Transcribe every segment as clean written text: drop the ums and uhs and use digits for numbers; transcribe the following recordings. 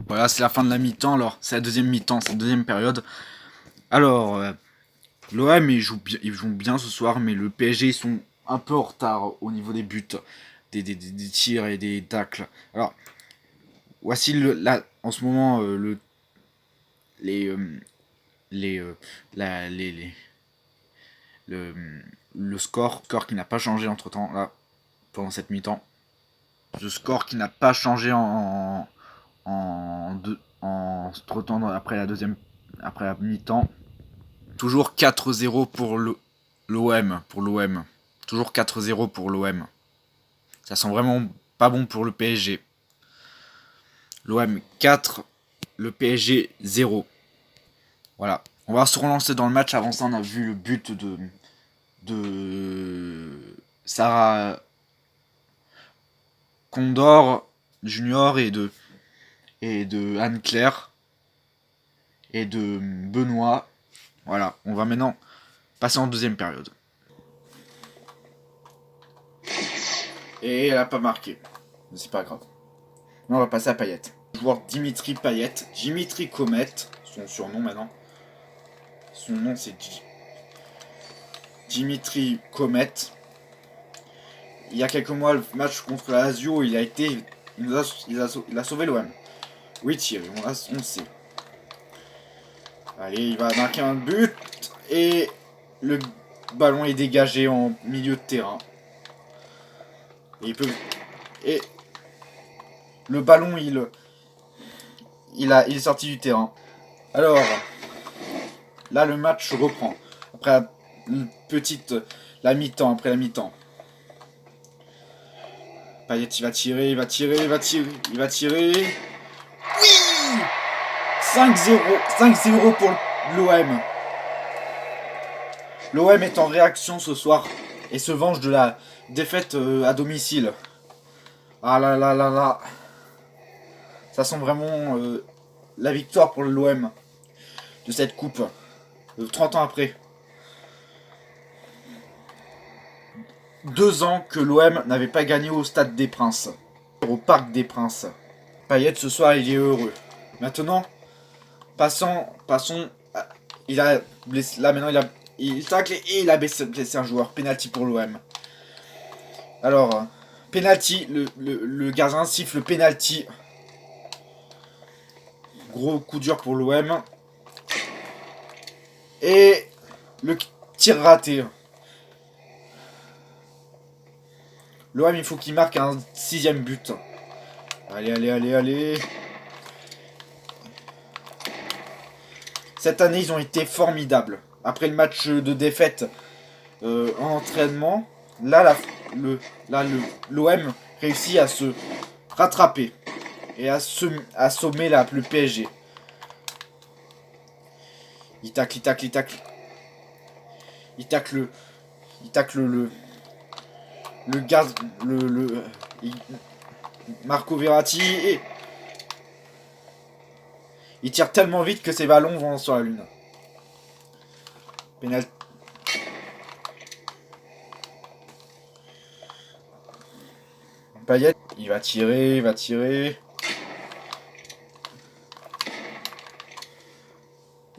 Voilà, c'est la fin de la mi-temps. Alors, c'est la deuxième mi-temps, c'est la deuxième période. Alors, l'OM, ils jouent bien ce soir, mais le PSG, ils sont un peu en retard au niveau des buts, des tirs et des tacles. Alors, voici là, en ce moment, les, les, la, le, le score qui n'a pas changé entre temps, là, pendant cette mi-temps. Ce score qui n'a pas changé entre temps après la mi-temps. Toujours 4-0 pour l'OM. Toujours 4-0 pour l'OM. Ça sent vraiment pas bon pour le PSG. L'OM 4, le PSG 0. Voilà. On va se relancer dans le match. Avant ça, on a vu le but de Sarah Condor Junior et de Anne-Claire et de Benoît. Voilà. On va maintenant passer en deuxième période. Et elle a pas marqué. Mais c'est pas grave. Là, on va passer à Payet. Le joueur Dimitri Payet. Dimitri Comet, son surnom maintenant. Son nom c'est Dimitri Comet. Il y a quelques mois, le match contre la Lazio, il a sauvé l'OM. Oui Thierry, on le sait. Allez, il va marquer un but. Et le ballon est dégagé en milieu de terrain. Et le ballon, il est sorti du terrain. Alors, là, le match reprend. Après la mi-temps, après la mi-temps. Payet, il va tirer. Oui 5-0 pour l'OM. L'OM est en réaction ce soir et se venge de la défaite à domicile. Ah là là là là. Ça sent vraiment la victoire pour l'OM de cette coupe. 30 ans après. 2 ans que l'OM n'avait pas gagné au Stade des Princes. Au Parc des Princes. Payet ce soir il est heureux. Maintenant, passons. Il a blessé. Là maintenant il tacle et il a blessé un joueur. Penalty pour l'OM. Alors, penalty, le gardien siffle penalty. Gros coup dur pour l'OM. Et le tir raté. L'OM, il faut qu'il marque un 6ème but. Allez. Cette année, ils ont été formidables. Après le match de défaite en entraînement, là, l'OM réussit à se rattraper et à assommer le PSG. Il tacle le gaz, Marco Verratti et il tire tellement vite que ses ballons vont sur la lune. Penalty. Payet, il va tirer.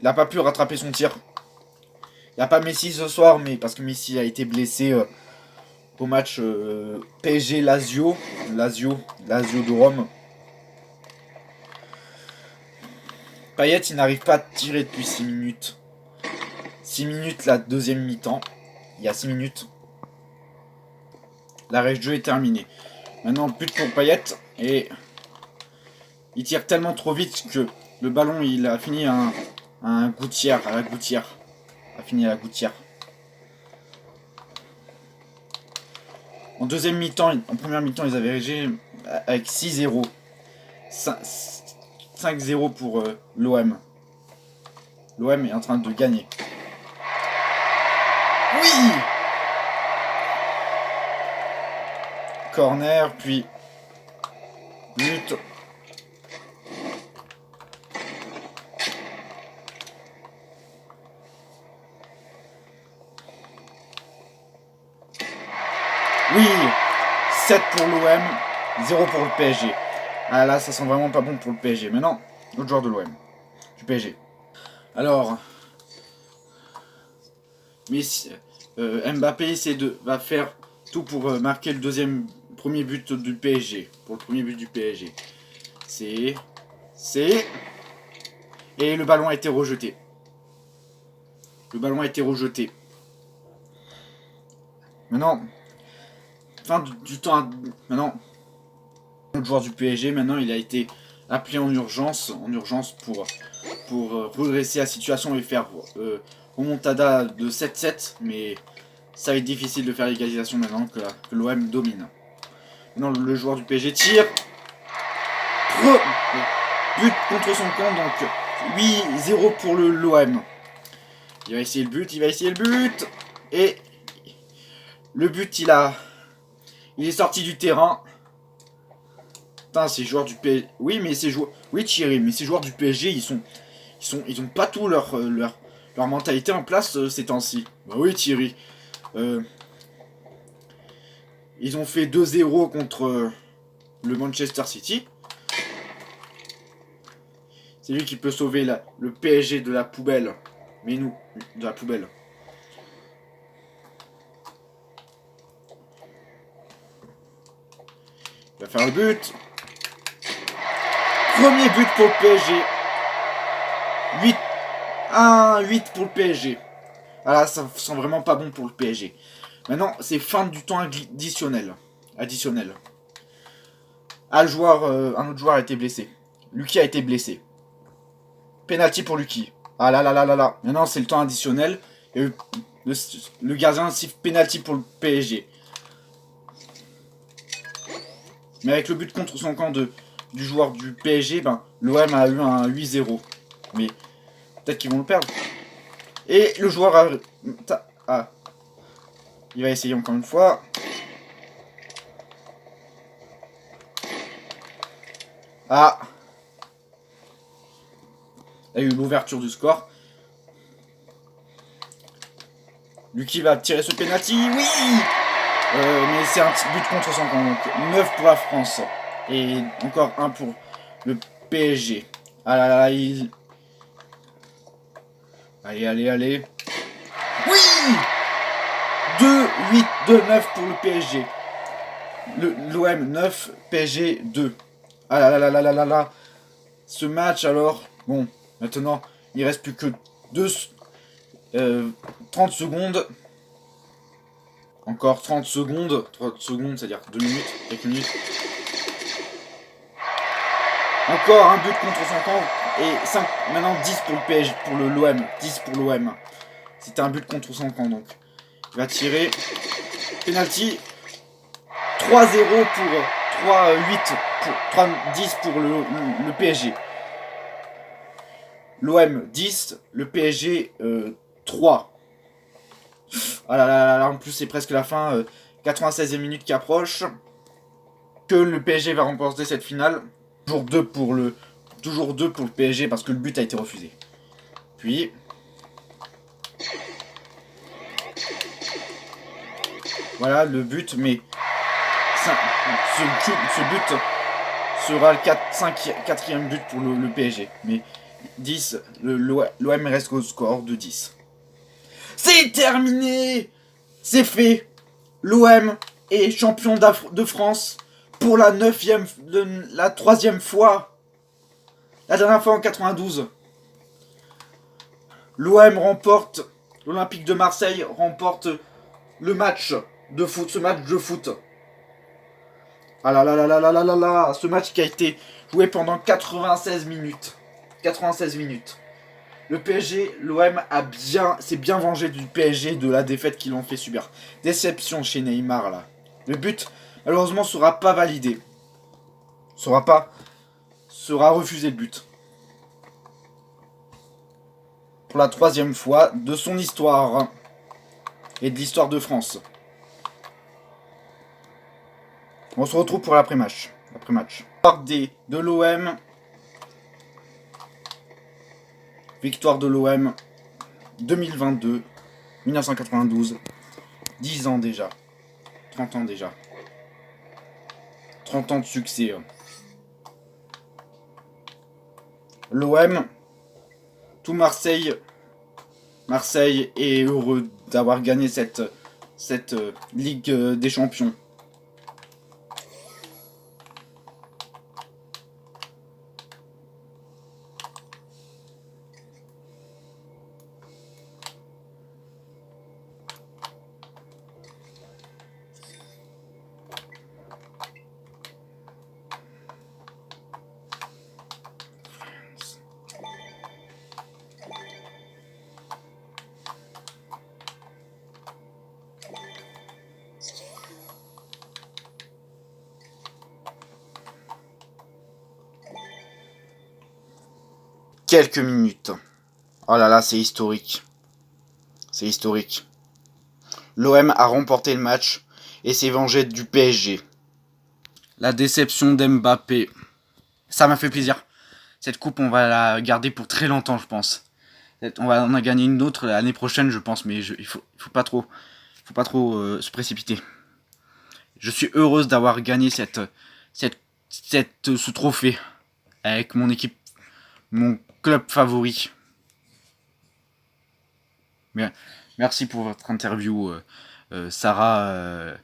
Il n'a pas pu rattraper son tir. Il n'y a pas Messi ce soir, mais parce que Messi a été blessé au match PSG Lazio de Rome. Payet, il n'arrive pas à tirer depuis 6 minutes. 6 minutes la deuxième mi-temps. Il y a 6 minutes. L'arrêt de jeu est terminé. Maintenant, but pour Payet. Et il tire tellement trop vite que le ballon, il a fini à la gouttière. A fini à la gouttière. En deuxième mi-temps, en première mi-temps, ils avaient régi avec 6-0. 5-0 pour l'OM. L'OM est en train de gagner. Oui! Corner, puis but. Oui, 7 pour l'OM, 0 pour le PSG. Ah là, ça sent vraiment pas bon pour le PSG. Maintenant, l'autre joueur de l'OM, du PSG. Alors, Messi, Mbappé va faire tout pour marquer le premier but du PSG. Pour le premier but du PSG. C'est... Et le ballon a été rejeté. Le ballon a été rejeté. Maintenant, fin du temps. Maintenant, le joueur du PSG, maintenant, il a été appelé en urgence pour redresser la situation et faire remontada de 7-7. Mais ça va être difficile de faire l'égalisation maintenant que l'OM domine. Maintenant, le joueur du PSG tire. But contre son camp, donc 8-0 pour l'OM. Il va essayer le but, et le but, il est sorti du terrain. Putain, ces joueurs du PSG. Oui, mais ces joueurs. Oui, Thierry, mais ces joueurs du PSG, ils ont pas tout leur mentalité en place ces temps-ci. Bah oui, Thierry. Ils ont fait 2-0 contre le Manchester City. C'est lui qui peut sauver le PSG de la poubelle. Mais nous, de la poubelle. Il va faire le but. Premier but pour le PSG. 1-8 pour le PSG. Ah là, ça sent vraiment pas bon pour le PSG. Maintenant, c'est fin du temps additionnel. Un autre joueur a été blessé. Lucky a été blessé. Penalty pour Lucky. Ah là là là là là. Maintenant, c'est le temps additionnel. Et le gardien siffle penalty pour le PSG. Mais avec le but contre son camp du joueur du PSG, ben, l'OM a eu un 8-0. Mais peut-être qu'ils vont le perdre. Et le joueur il va essayer encore une fois. Ah. Il y a eu l'ouverture du score. Lucky va tirer ce penalty. Oui. Mais c'est un but contre son camp. Donc 9 pour la France. Et encore 1 pour le PSG. Ah là là, Allez. Oui. 2-8, 2-9 pour le PSG. L'OM 9, PSG 2. Ah là là là là là là. Ce match alors. Bon, maintenant, il reste plus que 30 secondes. Encore 30 secondes. 30 secondes, c'est-à-dire 2 minutes, quelques minutes. Encore un but contre son camp. Et 5, maintenant 10 pour le PSG, pour l'OM. 10 pour l'OM. C'était un but contre son camp donc. Il va tirer. Penalty. 3-0 pour 3-8 pour 3-10 pour le PSG. L'OM 10, le PSG 3. Ah là là là, en plus c'est presque la fin, 96e minute qui approche. Que le PSG va remporter cette finale. Toujours 2 pour le PSG parce que le but a été refusé. Puis voilà le but, mais ce but sera le 4e but pour le PSG. Mais 10, l'OM reste au score de 10. C'est terminé. C'est fait. L'OM est champion de France pour la 3e fois. La dernière fois en 92. L'OM remporte, l'Olympique de Marseille remporte le match de foot, ce match de foot. Ah là là là là là là là là, ce match qui a été joué pendant 96 minutes. 96 minutes. Le PSG, l'OM s'est bien vengé du PSG de la défaite qu'ils l'ont fait subir. Déception chez Neymar là. Le but, malheureusement, sera pas validé. Sera refusé le but. Pour la 3e fois de son histoire. Et de l'histoire de France. On se retrouve pour l'après-match. Victoire de l'OM. Victoire de l'OM 2022, 1992. 10 ans déjà. 30 ans déjà. 30 ans de succès. L'OM, tout Marseille est heureux d'avoir gagné cette Ligue des Champions. Quelques minutes. Oh là là, c'est historique. C'est historique. L'OM a remporté le match et s'est vengé du PSG. La déception d'Mbappé. Ça m'a fait plaisir. Cette coupe, on va la garder pour très longtemps, je pense. On va en gagner une autre l'année prochaine, je pense, mais il faut pas trop se précipiter. Je suis heureuse d'avoir gagné ce trophée avec mon équipe, mon club favori. Merci pour votre interview, Sarah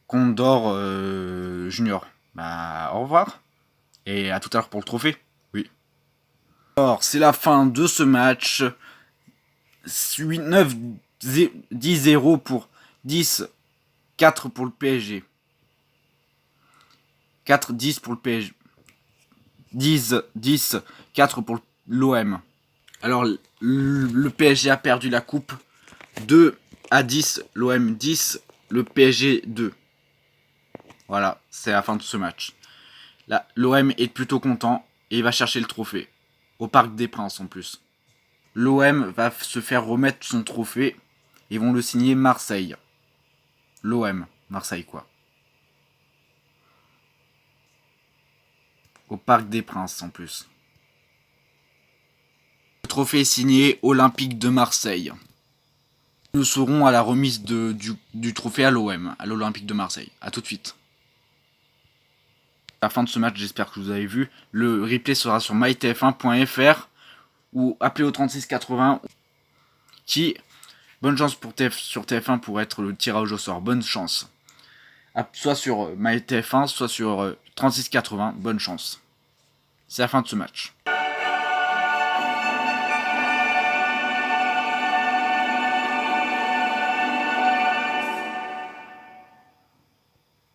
Condor Junior. Bah, au revoir et à tout à l'heure pour le trophée. Oui. Alors, c'est la fin de ce match. 10-0 pour 10-4 pour le PSG. 4-10 pour le PSG. 10-4 pour l'OM. Alors, le PSG a perdu la coupe. 2-10, l'OM 10, le PSG 2. Voilà, c'est la fin de ce match. Là, l'OM est plutôt content et il va chercher le trophée. Au Parc des Princes en plus. L'OM va se faire remettre son trophée. Ils vont le signer Marseille. L'OM, Marseille quoi. Au Parc des Princes en plus. Le trophée est signé Olympique de Marseille. Nous serons à la remise du trophée à l'OM, à l'Olympique de Marseille. A tout de suite. À la fin de ce match, j'espère que vous avez vu. Le replay sera sur mytf1.fr ou appelez au 3680. Bonne chance sur TF1 pour être le tirage au sort. Bonne chance. Soit sur mytf1, soit sur 3680. Bonne chance. C'est la fin de ce match.